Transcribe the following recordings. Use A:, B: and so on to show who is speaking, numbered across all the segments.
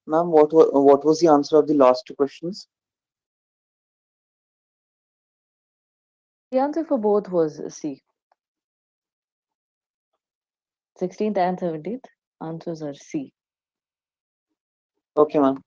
A: Ma'am, what was the answer of the last two questions?
B: The answer for both was C. 16th and 17th answers are C.
A: Okay, ma'am.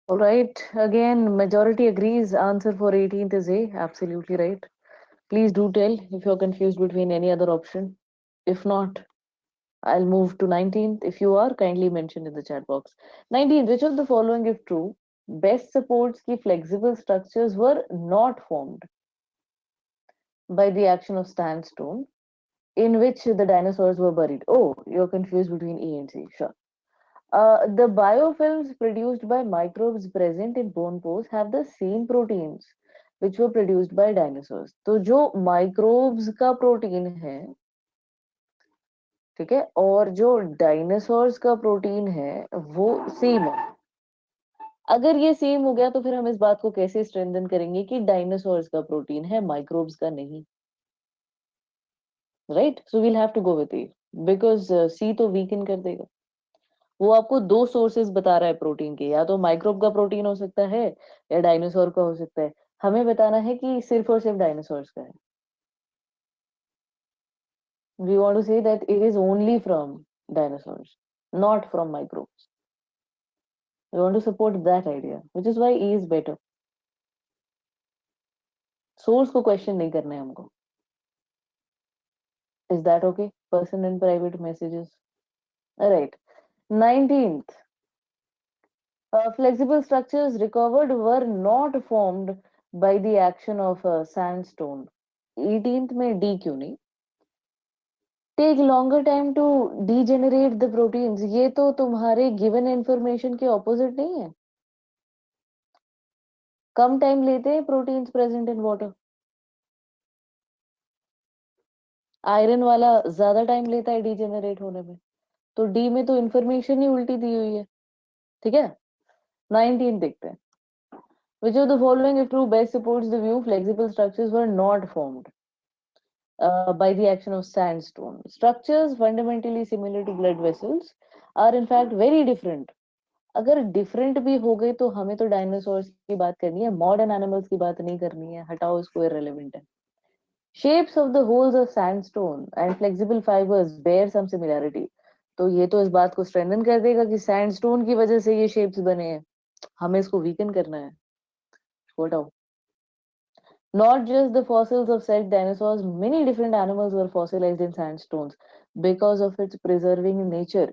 B: All right. Again, majority agrees. Answer for 18th is A. Absolutely right. Please do tell if you're confused between any other option. If not, I'll move to 19th. If you are, kindly mention in the chat box. 19th, which of the following, if true, best supports ki flexible structures were not formed by the action of sandstone in which the dinosaurs were buried? Oh, you're confused between E and C. Sure. The biofilms produced by microbes present in bone pores have the same proteins which were produced by dinosaurs. तो जो microbes का protein है, ठीक है, और जो dinosaurs का protein है वो सेम है. अगर ये सेम हो गया तो फिर हम इस बात को कैसे स्ट्रेंथन करेंगे कि डायनासोर्स का प्रोटीन है, माइक्रोब्स का नहीं. Right, so we'll have to go with E, because C तो वीकन कर देगा. वो आपको दो सोर्सेज बता रहा है प्रोटीन के, या तो माइक्रोब का प्रोटीन हो सकता है या डायनासोर का हो सकता है. हमें बताना है कि सिर्फ और सिर्फ डायनासोर्स का है. We want to say that it is only from dinosaurs, not from microbes. We want to support that idea, which is why E is better. Source को क्वेश्चन नहीं करना है हमको. Is that okay? Person in private messages. Right. 19th, flexible structures recovered were not formed by the action of sandstone. 18th में D क्यों नहीं? Take longer time to degenerate the proteins. ये तो तुम्हारे given information के opposite नहीं है. कम time लेते हैं proteins present in water. Iron वाला ज्यादा टाइम लेता है डीजेनरेट होने में. तो डी में तो इंफॉर्मेशन ही उल्टी दी हुई है. ठीक है. 19 देखते हैं. Which of the following, if true, best supports the view flexible structures were not formed by the action of sandstone? Structures fundamentally similar to blood vessels are in fact very different अगर different भी हो गई तो हमें तो dinosaurs की बात करनी है, मॉडर्न एनिमल्स की बात नहीं करनी है, हटाओ इसको, इररिलेवेंट है। Shapes of the holes of sandstone and flexible fibers bear some similarity. तो ये तो इस बात को स्ट्रेंथन कर देगा कि सैंडस्टोन की वजह से ये शेप्स बने हैं, हमें इसको वीकन करना है, हटाओ। Not just the fossils of said dinosaurs, many different animals were fossilized in sandstones because of its preserving nature.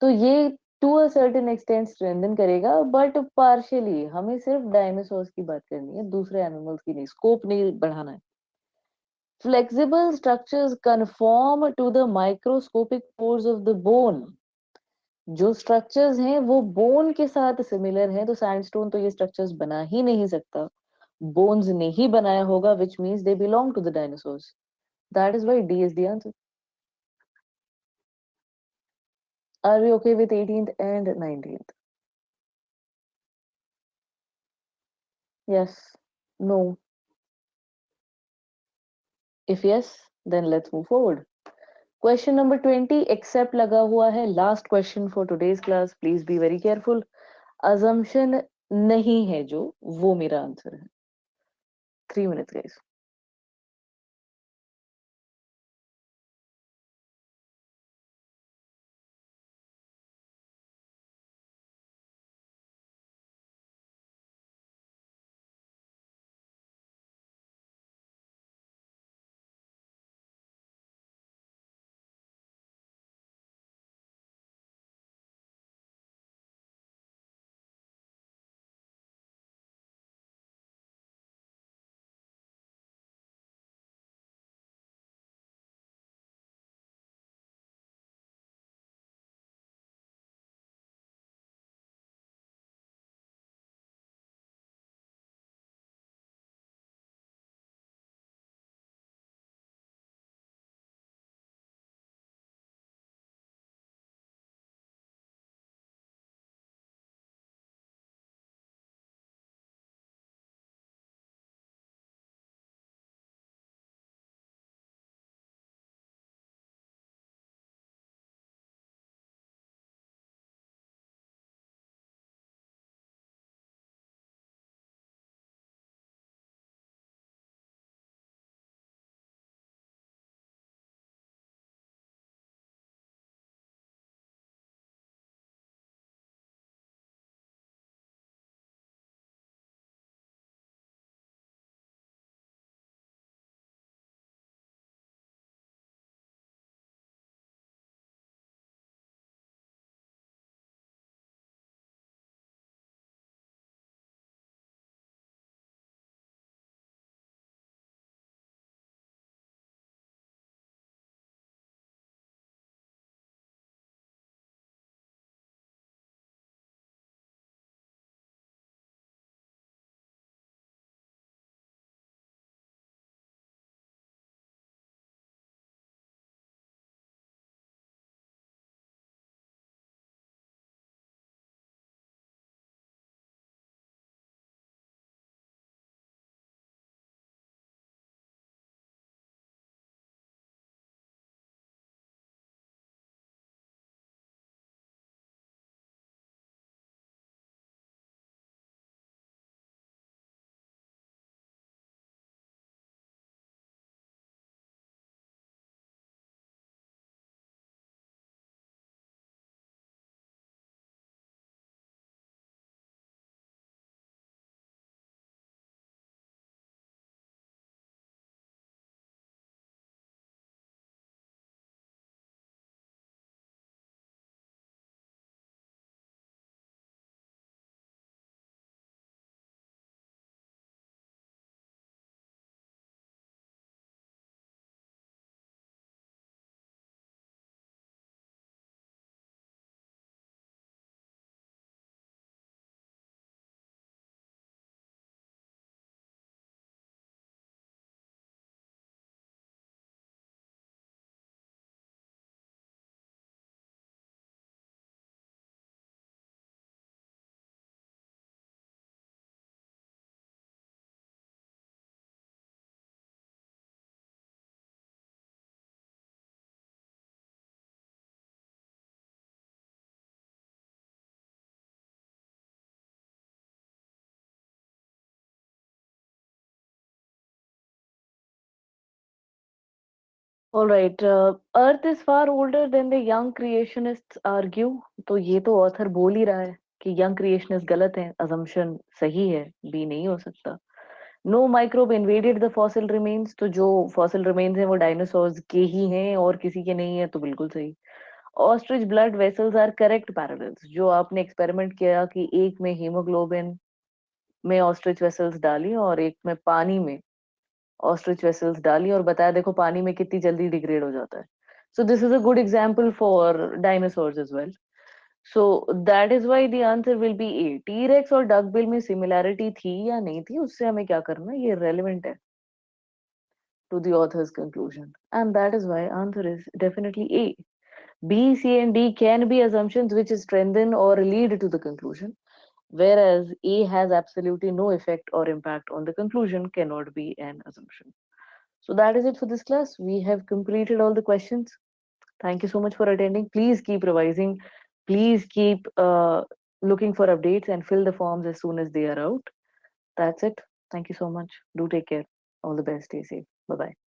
B: तो ये to a certain extent strengthen करेगा, बट पार्शियली। हमें सिर्फ डायनासोर्स की बात करनी है, दूसरे एनिमल्स की नहीं, स्कोप नहीं बढ़ाना है। Flexible structures conform to the microscopic pores of the bone. जो स्ट्रक्चर्स हैं वो बोन के साथ सिमिलर हैं, तो सैंडस्टोन तो ये स्ट्रक्चर्स बना ही नहीं सकता, बोन्स ने ही बनाया होगा, which means they belong to the dinosaurs. That is why D is the answer. Are we okay with 18th and 19th? Yes. No. If yes, then let's move forward. Question number 20, except लगा हुआ है, last question for today's class. Please be very careful. Assumption नहीं है जो, वो मेरा answer है। 3 minutes, guys. All right. Earth is far older than the young creationists argue. तो ये तो ऑथर बोल ही रहा है कि यंग क्रिएशनिस्ट गलत है, assumption सही है, बी नहीं हो सकता. No microbe invaded the fossil remains, तो जो फॉसिल रिमेन्स हैं वो डायनासोर्स के ही हैं और किसी के नहीं है, तो बिल्कुल सही. Ostrich blood vessels are correct parallels, जो आपने एक्सपेरिमेंट किया कि एक में हीमोग्लोबिन में ऑस्ट्रिच वेसल्स डाली और एक में पानी में ऑस्ट्रिच वेसल्स डाली और बताया देखो पानी में कितनी जल्दी डिग्रेड हो जाता है. So this is a good example for dinosaurs as well. So that is why the answer will be A. T rex और डकबिल में सिमिलैरिटी थी या नहीं थी, उससे हमें क्या करना, ये रेलिवेंट है to the author's conclusion. And that is why answer is definitely A. B, C, and D can be assumptions which strengthen or lead to the conclusion, whereas A has absolutely no effect or impact on the conclusion, cannot be an assumption. So that is it for this class. We have completed all the questions. Thank you so much for attending. Please keep revising. Please keep looking for updates and fill the forms as soon as they are out. That's it. Thank you so much. Do take care. All the best. Stay safe. Bye bye.